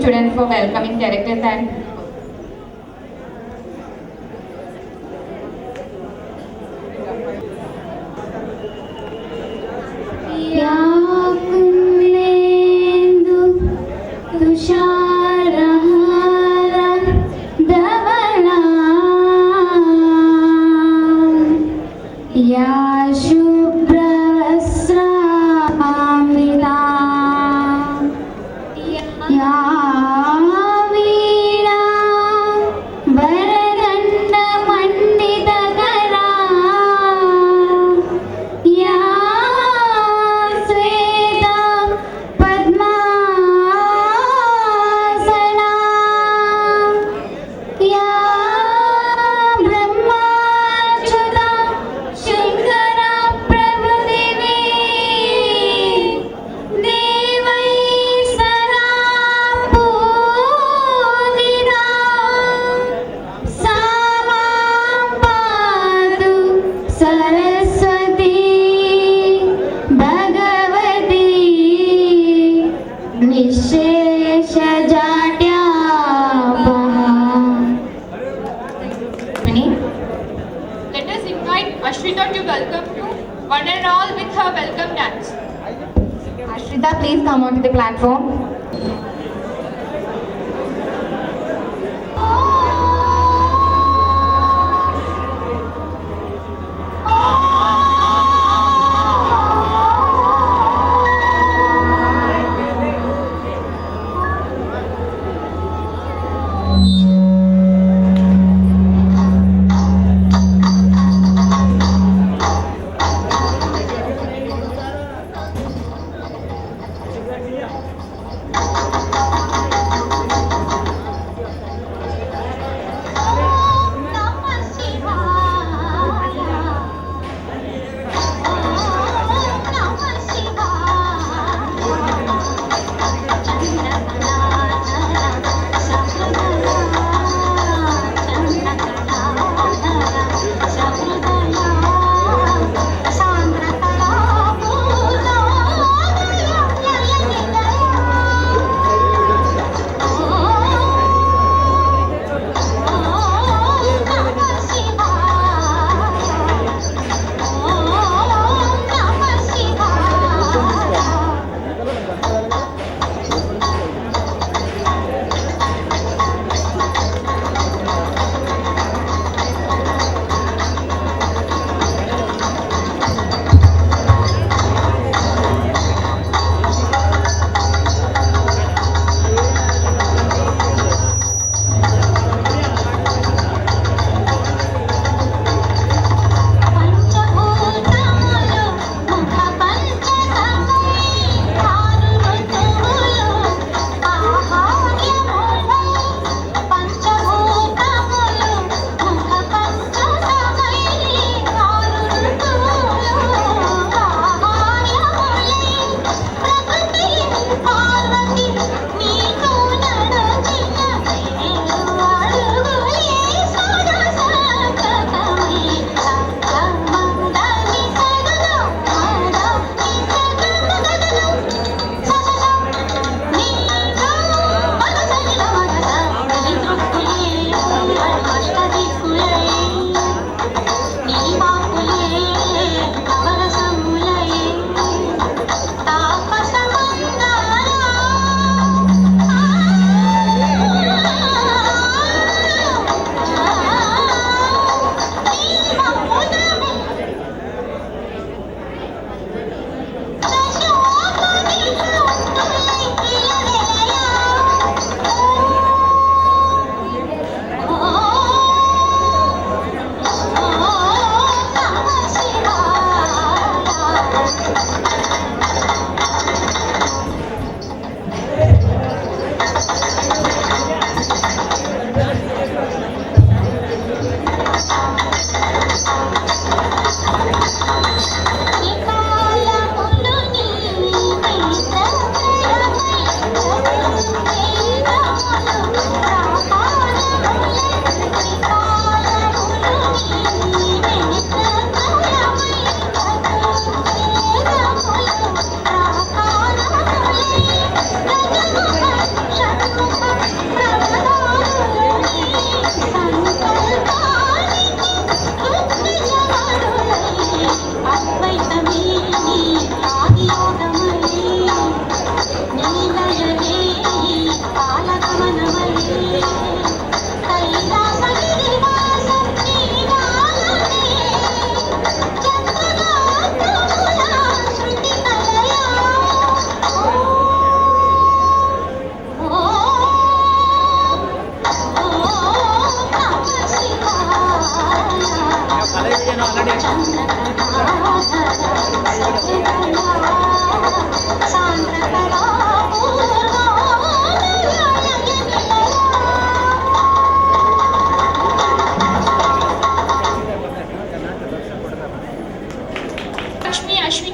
students for welcoming directors and Ashrita to welcome you, one and all with her welcome dance. Ashrita, please come onto the platform.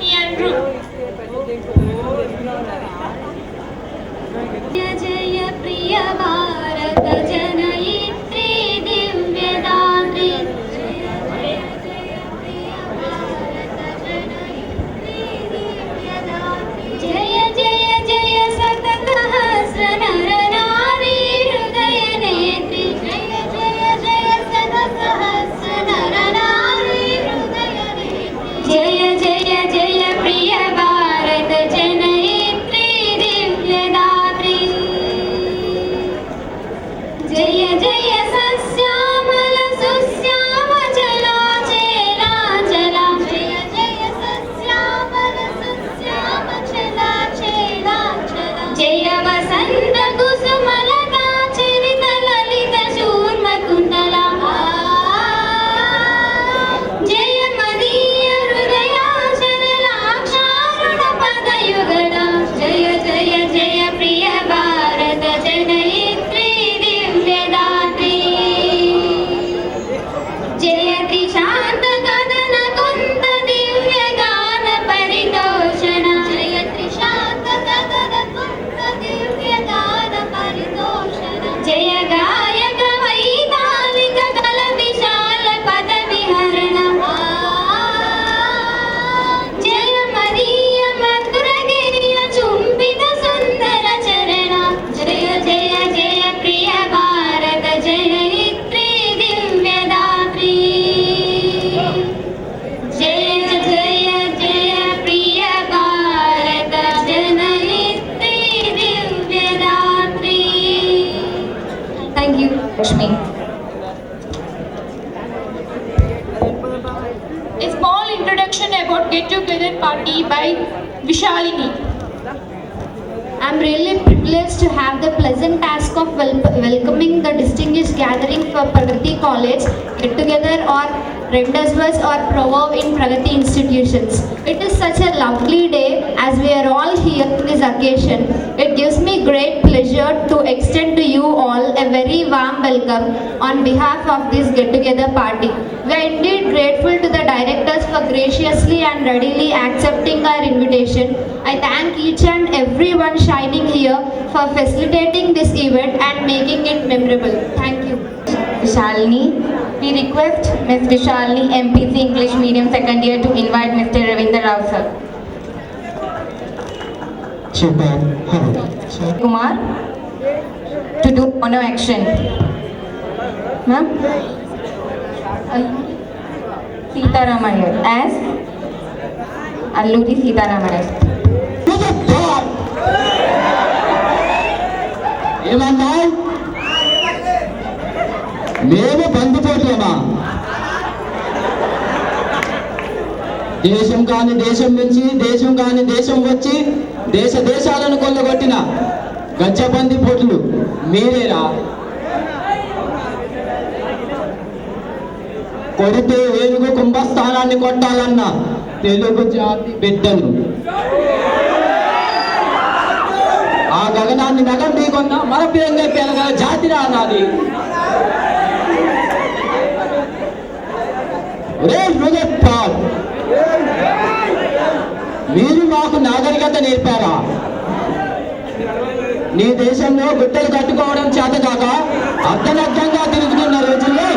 Shalini and Ruth. जय जय प्रिय भारत जनयित्री दिव्यदात्री जय जय जय प्रिय भारत जनयित्री दिव्यदात्री जय जय जय शतसहस्र नर नारी हृदय नेत्री जय जय जय शतसहस्र नर नारी हृदय नेत्री जय जय जय प्रिय भारत जनयित्री दिव्यदात्री जय जय सस्यामल सुश्याम चला चेला चला जय जय सस्यामल सुश्याम चला चेला चला जय वसंत कुसुमलता चरित ललित शूर्म कुंडला जय मदीय हृदयाचलाक्षारुण पदयुगला जय जय जय प्रिय भारत जनयित्री दिव्यदात्री जयति शांत कदन कुंद दिव्य गान परितोषण जयति शांत कदन कुंद दिव्य गान परितोषण जय गायक वैतालिक कल विशाल पद विहरण जय मदीय मधुर गिरिय चुंबित सुंदर चरण जय जय जय प्रिय भारत जनयित्री दिव्यदात्री जय जय जय प्रिय Bharat जनयित्री दिव्यदात्री Thank you, Lakshmi. A small introduction about Get Together Party by Vishalini. I'm really privileged to have the pleasant task of welcoming the distinguished gathering for Pragati College, Get Together or Rendezvous or Proverb in Pragati institutions. It is such a lovely day as we are all here on this occasion. It gives me great pleasure to extend to you all a very warm welcome on behalf of this Get Together party. We are indeed grateful to the directors for graciously and readily accepting our invitation. I thank each and everyone shining here for facilitating this event and making it memorable. Thank you. Vishalini. We request Ms. Vishalini, MPC English Medium Second Year to invite Mr. Ravindra Rao sir. Kumar to do honor action. Ma'am? Sitaramaya as Alluri Sitaramaya. ఏమన్నావు? మేము బంధుపోట్లేమా? దేశం కాని దేశం నుంచి దేశం కాని దేశం వచ్చి దేశాలను కొల్లగొట్టిన గచ్చబంది పోట్లు మీరేరా? కొడితే ఏనుగు కుంభస్థానాన్ని కొట్టాలన్న తెలుగు జాతి బిడ్డలు ఆ గగనాన్ని నగం ఢీకొన్న మన ప్రియంగా పెరగల జాతి రానాది. మీరు మాకు నాగరికత నేర్పారా? నీ దేశంలో గుట్టలు కట్టుకోవడం చేత కాక అర్ధనగ్నంగా తిరుగుతున్న రోజుల్లో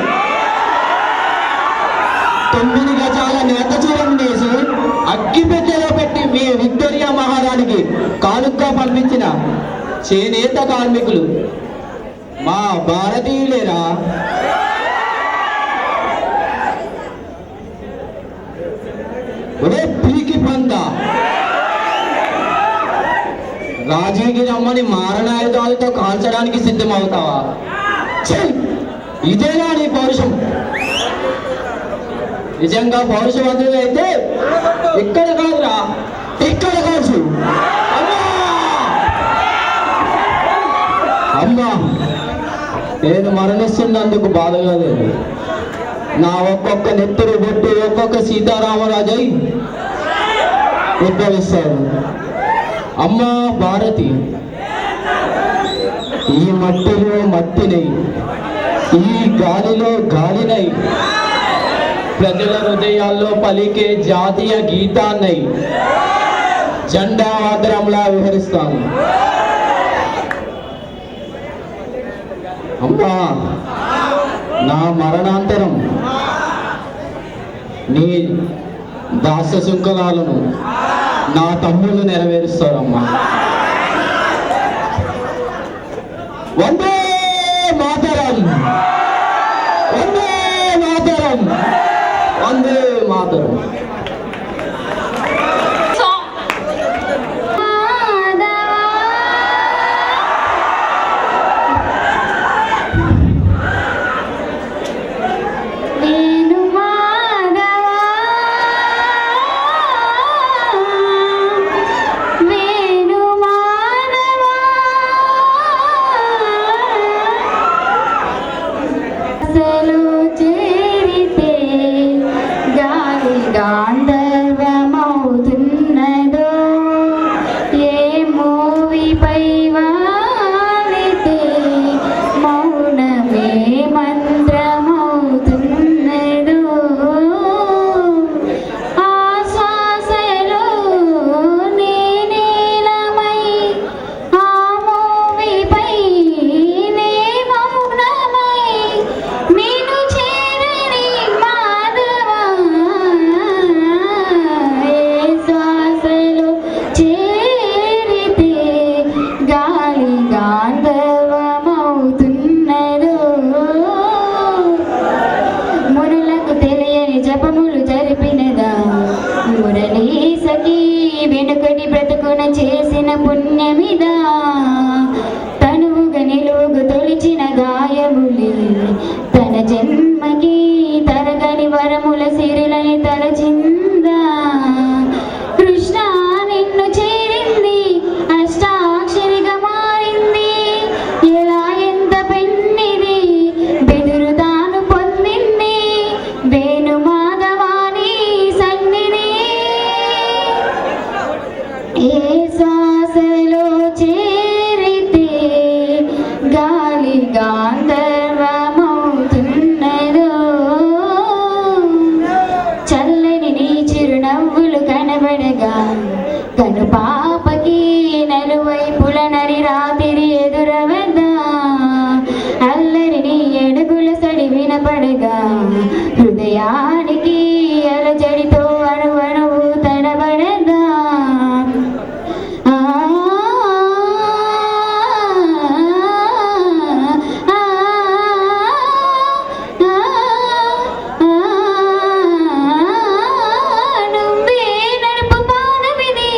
9 గజాల నేత చీరను వేసి అగ్గిపెట్టెలో పెట్టి మీ విక్టోరియా మహారాణికి కానుకగా పంపించిన చేనేత కార్మికులు మా భారతీయులేరా? ఒరే పీకి పంద, రాజీకి రమ్మని మారణాయుధాలతో కాల్చడానికి సిద్ధమవుతావా? ఇదేనా నీ పౌరుషం? నిజంగా పౌరుషవంతులు అయితే ఇక్కడ కాదురా, ఇక్కడ కాదు. అమ్మా, నేను మరణిస్తున్నందుకు బాధగా లేదు. నా ఒక్కొక్క నెత్తురు బొట్టు ఒక్కొక్క సీతారామరాజై ఉద్భవిస్తాడు. అమ్మా భారతి, ఈ మట్టిలో మట్టినై, ఈ గాలిలో గాలినై, ప్రజల హృదయాల్లో పలికే జాతీయ గీతాన్నై జెండా ఆదరంలా వివరిస్తాను. అమ్మా, నా మరణాంతరం నీ దాస శృంఖలాలను నా తమ్ముళ్ళు నెరవేరుస్తారమ్మా. వందే మాతరం, వందే మాతరం, వందే మాతరం. Song. వేణు మాధవా, వేణు మాధవా, అసలు చేరితే గాలి గాంధర్వమవుతున్నదో, ఏ మూవీపై వాలితే మౌనమే మంత్రమవుతున్నదో, ఆ శ్వాసలో నేనేలమై ఆ మూవీపై నే మౌనమై నేను చేరని మాధవా, ఏ శ్వాసలో చేరితే గాలి గాంధర్వమవుతున్నదో, మునులకు తెలియని జపములు జరిపినదా, మురళీ సఖీ వెనుకటి బ్రతుకున చేసిన పుణ్యమిదా, తనువుగా నిలువుగు తొలిచిన గాయములే తన జన్మకి తరగని వరముల సిరులని తలచిందా, కృష్ణ నిన్ను చేరింది అష్టాక్షరిగా మారింది, ఎలా ఎంత పెన్నిది బెదురు తాను పొందింది, వేణు మాధవాని సన్నిధి, ఏ శ్వాసలో చేరితే గాలి గాంధర్వమవుతున్నదో, చల్లని నీ చిరునవ్వులు కనబడగా కను పాపకి నలువైపుల నరి రాత్రి ఎదురవద్దా, అల్లరి నీ అడుగుల సడి వినపడగా హృదయానికి అలజడితో అణువణువు తడబడదా, ఆ ఆ నువ్వే నడుపు పాదమిది,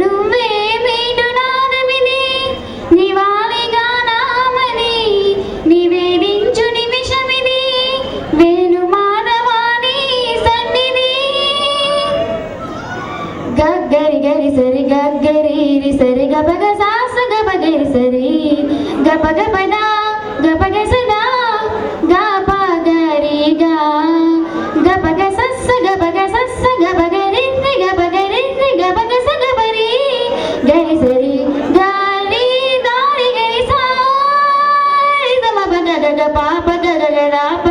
నువ్వే మీటు నాదమిది, నివాళిగా నామది నివేదించు నిమిషమిది, వేణు మాధవాని సన్నిధి, గగ్గరి గరి సరి గగ్గరి రి సరి గబగ సాస గబగరి సరి గబగ పద గబగ సదా గబగరి గా గబగ సస్స గబగ సస్స గబగ రి గబగ రి గబగ స గబరి గరి సరి గాలి దారి గరి సారి గబగ గగ పాప గగ రాప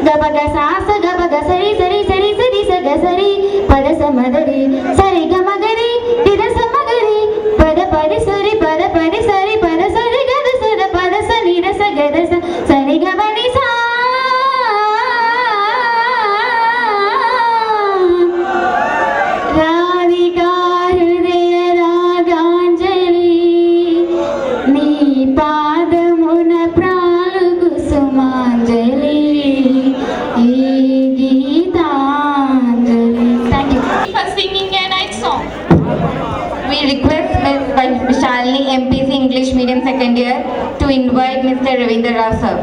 గబగ సాస గబగ సరి సరి సరి సరి సగ సరి పద సమదరి సరి గమగరి తిర సమగరి పద పది సరి పద పది సరి పద సరి గద సర పద స నిరస గద స సరి గబని సా, రాధికా హృదయ రాగాంజలి, నీ పాదమున ప్రాలుగు సుమాంజలి, ఈ Geetanjali. Thank you. For singing a nice song. We request Ms. Vishalini, MPC English Medium Second Year, to invite Mr. Ravindra Rao sir.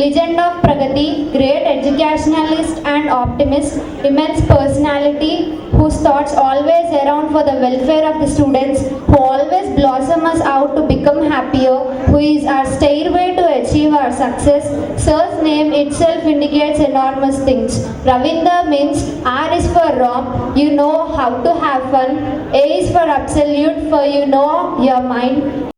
Legend of Pragati, great educationalist and optimist, immense personality, whose thoughts always around for the welfare of the students, who always blossom us out to become happier, who is our stairway to achieve our success. Sir's name itself indicates enormous things. Ravindra means R is for Ram, you know how to have fun. A is for absolute, for you know your mind.